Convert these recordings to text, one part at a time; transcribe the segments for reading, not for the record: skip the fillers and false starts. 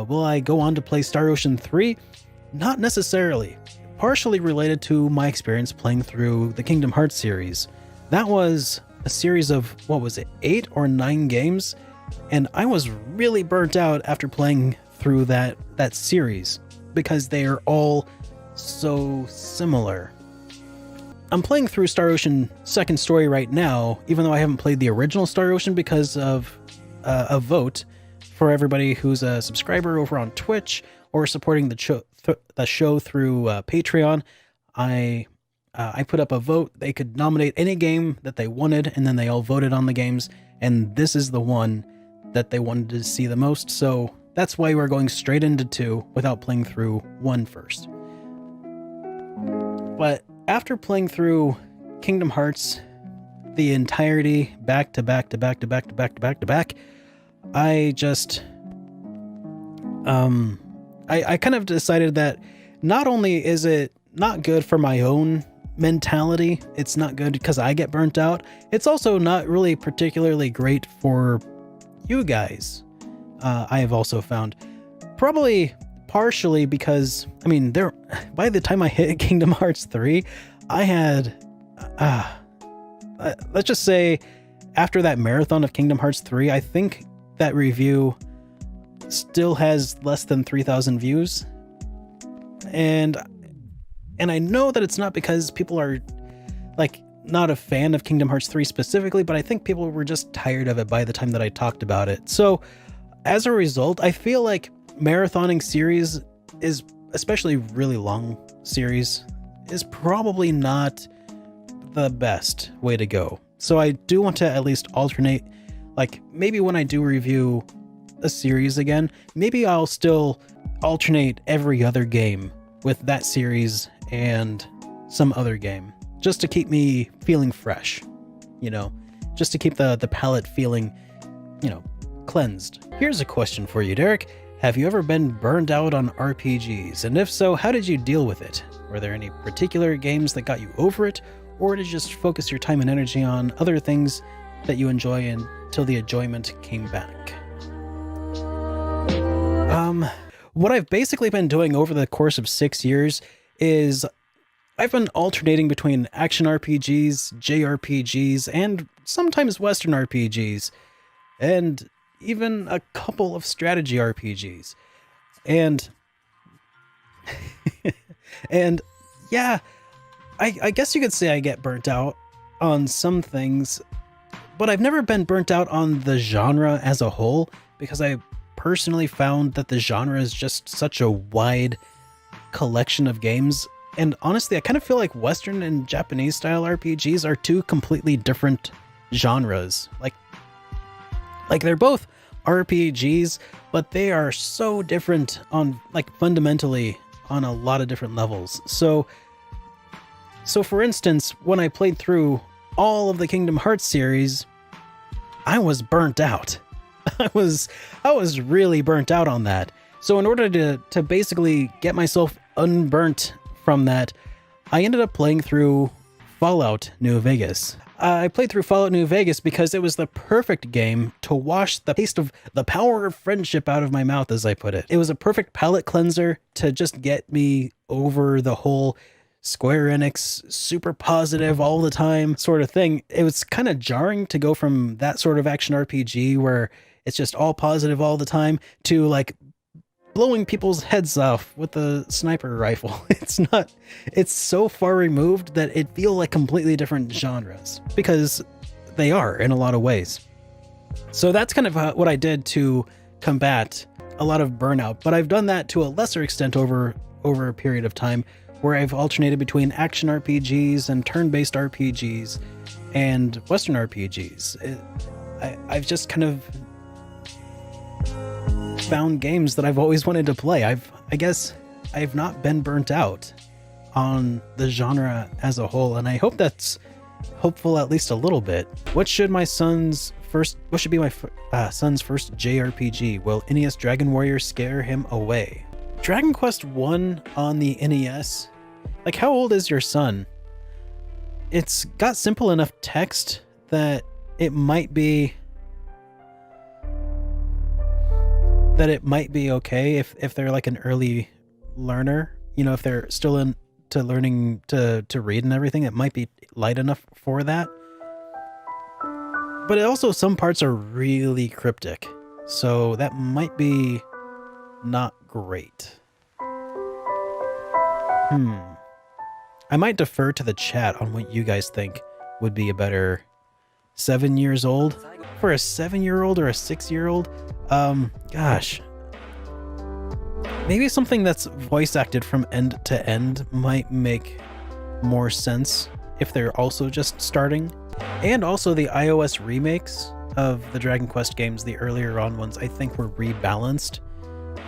Will I go on to play Star Ocean 3? Not necessarily. Partially related to my experience playing through the Kingdom Hearts series. That was a series of, 8 or 9 games? And I was really burnt out after playing through that series because they are all so similar. I'm playing through Star Ocean Second Story right now, even though I haven't played the original Star Ocean because of a vote for everybody who's a subscriber over on Twitch or supporting the show through Patreon. I put up a vote. They could nominate any game that they wanted, and then they all voted on the games, and this is the one that they wanted to see the most, so that's why we're going straight into 2 without playing through 1 first. But after playing through Kingdom Hearts, the entirety, back to back, I just, I kind of decided that not only is it not good for my own mentality, it's not good because I get burnt out, it's also not really particularly great for you guys. I have also found, probably partially because, I mean, by the time I hit Kingdom Hearts 3, I had, let's just say, after that marathon of Kingdom Hearts 3, I think that review still has less than 3,000 views. And I know that it's not because people are, like, not a fan of Kingdom Hearts 3 specifically, but I think people were just tired of it by the time that I talked about it. So, as a result, I feel like marathoning series is, especially really long series, is probably not the best way to go. So I do want to at least alternate, like maybe when I do review a series again, maybe I'll still alternate every other game with that series and some other game, just to keep me feeling fresh, just to keep the palate feeling, cleansed. Here's a question for you, Derek. Have you ever been burned out on RPGs? And if so, how did you deal with it? Were there any particular games that got you over it? Or did you just focus your time and energy on other things that you enjoy until the enjoyment came back? What I've basically been doing over the course of 6 years is I've been alternating between action RPGs, JRPGs, and sometimes Western RPGs, and even a couple of strategy RPGs. And yeah, I guess you could say I get burnt out on some things, but I've never been burnt out on the genre as a whole, because I personally found that the genre is just such a wide collection of games. And honestly, I kind of feel like Western and Japanese style RPGs are two completely different genres. Like they're both RPGs, but they are so different on, like, fundamentally on a lot of different levels. So for instance, when I played through all of the Kingdom Hearts series, I was burnt out. I was really burnt out on that. So in order to basically get myself unburnt from that, I ended up playing through Fallout New Vegas. I played through Fallout New Vegas because it was the perfect game to wash the taste of the power of friendship out of my mouth, as I put it. It was a perfect palate cleanser to just get me over the whole Square Enix super positive all the time sort of thing. It was kind of jarring to go from that sort of action RPG where it's just all positive all the time to, like, blowing people's heads off with a sniper rifle. It's so far removed that it feels like completely different genres, because they are in a lot of ways. So that's kind of what I did to combat a lot of burnout, but I've done that to a lesser extent over a period of time, where I've alternated between action RPGs and turn-based RPGs and Western RPGs. I've just kind of found games that I've always wanted to play. I guess I've not been burnt out on the genre as a whole, and I hope that's hopeful at least a little bit. What should be my son's first JRPG? Will NES Dragon Warrior scare him away? Dragon Quest 1 on the NES? Like, how old is your son? It's got simple enough text that it might be... that it might be okay if they're like an early learner, you know, if they're still into learning to read and everything, it might be light enough for that. But also some parts are really cryptic, so that might be not great. I might defer to the chat on what you guys think would be a better 7 years old. For a 7-year-old or a 6-year-old, gosh. Maybe something that's voice acted from end to end might make more sense if they're also just starting. And also the iOS remakes of the Dragon Quest games, the earlier on ones, I think were rebalanced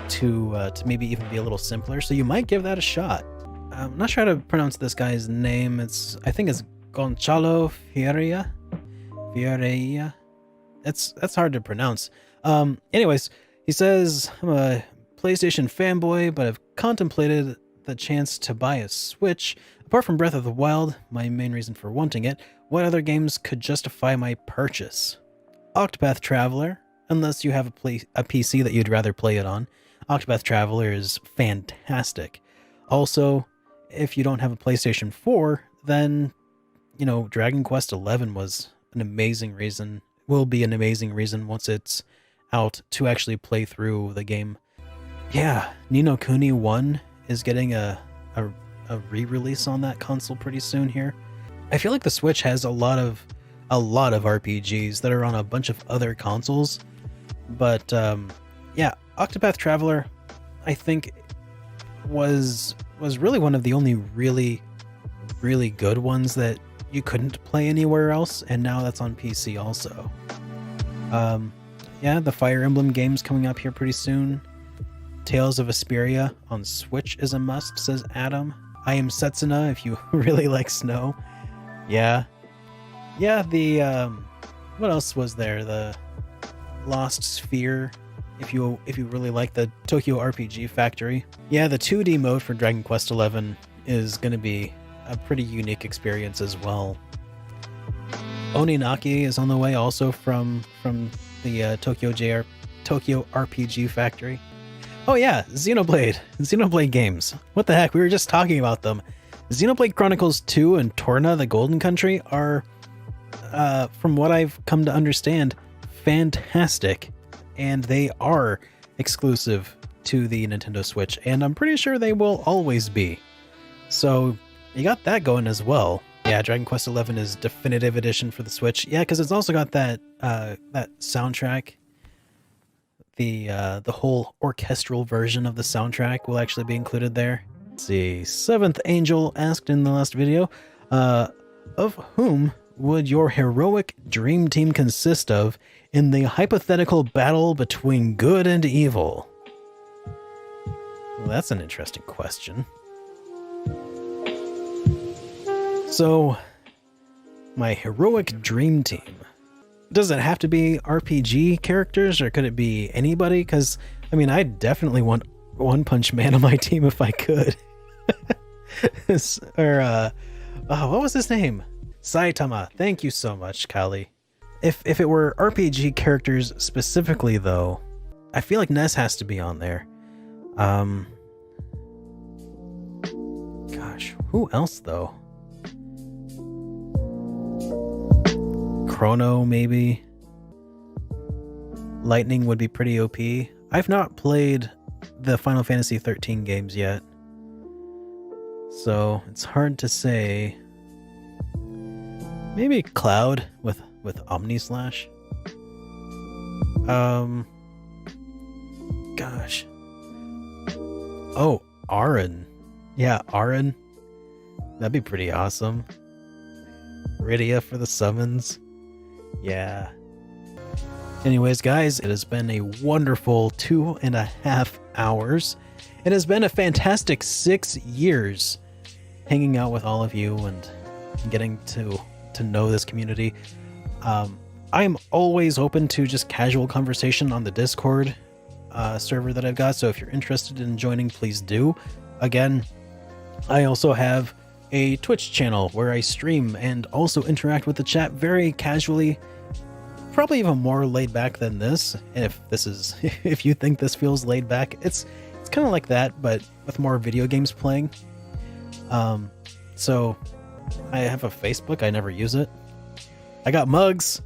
to maybe even be a little simpler. So you might give that a shot. I'm not sure how to pronounce this guy's name. I think it's Gonçalo Ferreira. That's hard to pronounce. Anyways, he says, I'm a PlayStation fanboy, but I've contemplated the chance to buy a Switch. Apart from Breath of the Wild, my main reason for wanting it, what other games could justify my purchase? Octopath Traveler, unless you have a PC that you'd rather play it on. Octopath Traveler is fantastic. Also, if you don't have a PlayStation 4, then, you know, Dragon Quest XI was an amazing reason, will be an amazing reason once it's out to actually play through the game. Yeah, Ni no Kuni 1 is getting a re-release on that console pretty soon here. I feel like the Switch has a lot of RPGs that are on a bunch of other consoles, but yeah, Octopath Traveler, I think was really one of the only really good ones that you couldn't play anywhere else, and now that's on PC also. Yeah, the Fire Emblem game's coming up here pretty soon. Tales of Vesperia on Switch is a must, says Adam. I am Setsuna if you really like snow. Yeah, the what else was there? The Lost Sphere, if you really like the Tokyo RPG Factory. Yeah, the 2D mode for Dragon Quest XI is going to be a pretty unique experience as well. Oninaki is on the way also from the Tokyo RPG Factory. Oh yeah, Xenoblade games. What the heck, we were just talking about them. Xenoblade Chronicles 2 and Torna, the Golden Country, are, from what I've come to understand, fantastic. And they are exclusive to the Nintendo Switch, and I'm pretty sure they will always be. So you got that going as well. Yeah, Dragon Quest XI is definitive edition for the Switch. Yeah, because it's also got that that soundtrack. The whole orchestral version of the soundtrack will actually be included there. Let's see, Seventh Angel asked in the last video, of whom would your heroic dream team consist of in the hypothetical battle between good and evil? Well, that's an interesting question. So, my heroic dream team. Does it have to be RPG characters, or could it be anybody? Because, I mean, I definitely want One Punch Man on my team if I could. Or, what was his name? Saitama. Thank you so much, Kali. If it were RPG characters specifically, though, I feel like Ness has to be on there. Gosh, who else, though? Chrono, maybe. Lightning would be pretty OP. I've not played the Final Fantasy 13 games yet, so it's hard to say. Maybe Cloud with Omnislash. Gosh. Oh, Aaron. Yeah, Aaron. That'd be pretty awesome. Rydia for the summons. Yeah. Anyways, guys, it has been a wonderful 2.5 hours. It has been a fantastic 6 years hanging out with all of you and getting to know this community. I'm always open to just casual conversation on the Discord server that I've got, so if you're interested in joining, please do. Again, I also have a Twitch channel where I stream and also interact with the chat very casually probably even more laid back than this. And if you think this feels laid back, it's kind of like that, but with more video games playing. So I have a Facebook. I never use it. I got mugs.